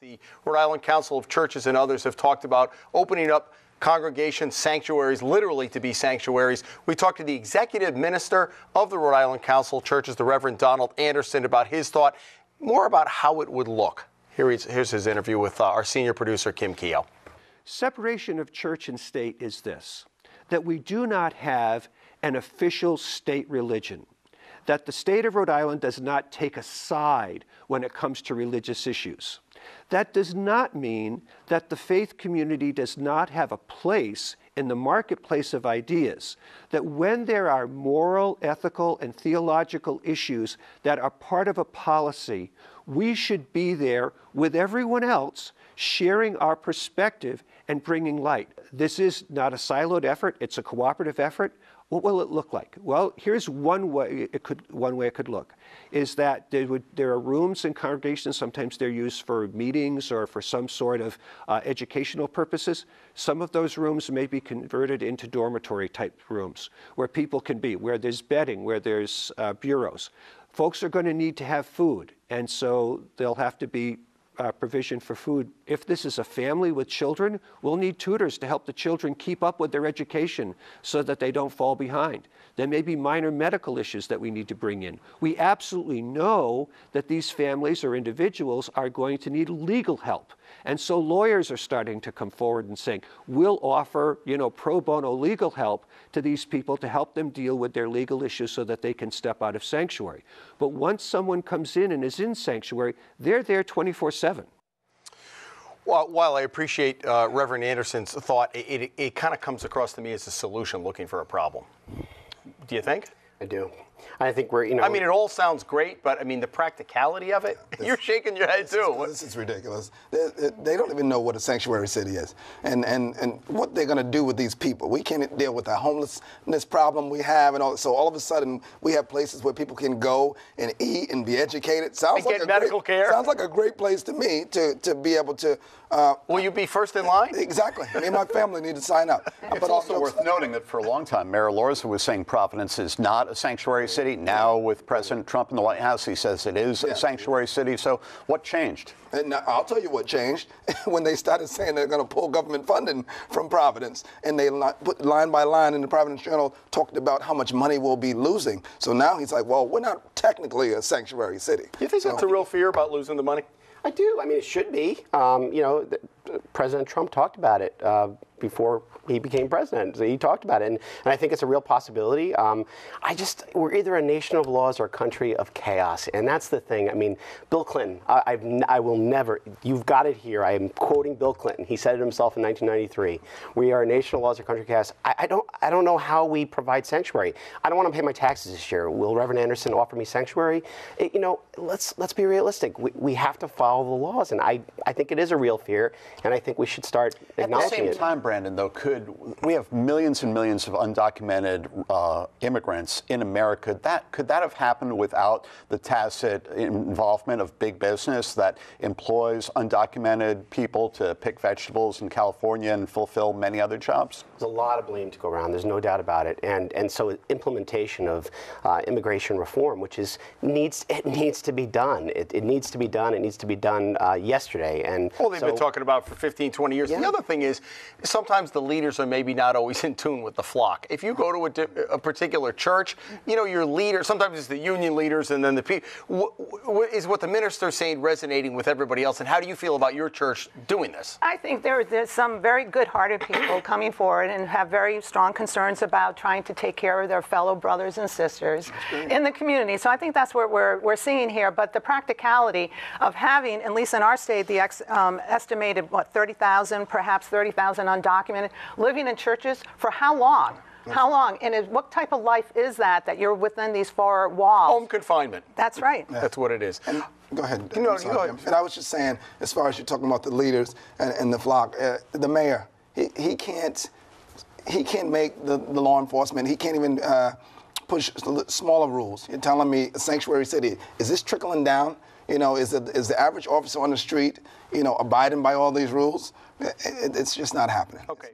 The Rhode Island Council of Churches and others have talked about opening up congregation sanctuaries, literally to be sanctuaries. We talked to the executive minister of the Rhode Island Council of Churches, the Reverend Donald Anderson, about his thought, more about how it would look. Here's his interview with our senior producer, Kim Keogh. Separation of church and state is this, that we do not have an official state religion, that the state of Rhode Island does not take a side when it comes to religious issues. That does not mean that the faith community does not have a place in the marketplace of ideas, that when there are moral, ethical, and theological issues that are part of a policy, we should be there with everyone else, sharing our perspective and bringing light. This is not a siloed effort, it's a cooperative effort. What will it look like? Well, here's one way it could look, is that there are rooms in congregations, sometimes they're used for meetings or for some sort of educational purposes. Some of those rooms may be converted into dormitory type rooms where people can be, where there's bedding, where there's bureaus. Folks are going to need to have food, and so there'll have to be provision for food. If this is a family with children, we'll need tutors to help the children keep up with their education so that they don't fall behind. There may be minor medical issues that we need to bring in. We absolutely know that these families or individuals are going to need legal help. And so lawyers are starting to come forward and saying, we'll offer, pro bono legal help to these people to help them deal with their legal issues so that they can step out of sanctuary. But once someone comes in and is in sanctuary, they're there 24/7. Well, while I appreciate Reverend Anderson's thought, it kind of comes across to me as a solution looking for a problem. Do you think? I do. I think we're, I mean, it all sounds great, but I mean, the practicality of it, you're shaking your head too. This is ridiculous. They don't even know what a sanctuary city is and what they're going to do with these people. We can't deal with the homelessness problem we have and all. So all of a sudden, we have places where people can go and eat and be educated. Sounds like get medical care. Sounds like a great place to me to be able to. Will you be first in line? Exactly. Me and my family need to sign up. It's also worth noting that for a long time, Mayor Elorza was saying Providence is not a sanctuary city. Now, with President Trump in the White House, he says it is a sanctuary city. So what changed? And I'll tell you what changed when they started saying they're going to pull government funding from Providence. And they put line by line in the Providence Journal talked about how much money we'll be losing. So now he's like, well, we're not technically a sanctuary city. You think that's a real fear about losing the money? I do. I mean, it should be. President Trump talked about it before he became president. So he talked about it, and I think it's a real possibility. We're either a nation of laws or a country of chaos, and that's the thing. I mean, Bill Clinton, I will never, you've got it here. I am quoting Bill Clinton. He said it himself in 1993. We are a nation of laws or country of chaos. I don't know how we provide sanctuary. I don't want to pay my taxes this year. Will Reverend Anderson offer me sanctuary? Let's be realistic. We have to follow the laws, and I think it is a real fear, and I think we should start acknowledging it. At the same time, Brandon, though, we have millions and millions of undocumented immigrants in America. Could that have happened without the tacit involvement of big business that employs undocumented people to pick vegetables in California and fulfill many other jobs? There's a lot of blame to go around. There's no doubt about it. And so implementation of immigration reform, which needs to be done. It needs to be done. It needs to be done yesterday. And well, they've been talking about for 15, 20 years. Yeah. The other thing is, sometimes the leaders are maybe not always in tune with the flock. If you go to a particular church, your leader, sometimes it's the union leaders and then the people. Is what the minister's saying resonating with everybody else? And how do you feel about your church doing this? I think there's some very good-hearted people coming forward and have very strong concerns about trying to take care of their fellow brothers and sisters in the community. So I think that's what we're seeing here. But the practicality of having, at least in our state, the estimated, 30,000, perhaps 30,000 undocumented, living in churches for how long? How long? And what type of life is that you're within these four walls? Home confinement. That's right. Yeah. That's what it is. And go ahead. Go ahead. And I was just saying, as far as you're talking about the leaders and the flock, the mayor, he can't make the law enforcement. He can't even push smaller rules. You're telling me a sanctuary city, is this trickling down? Is the average officer on the street, abiding by all these rules? It's just not happening. Okay.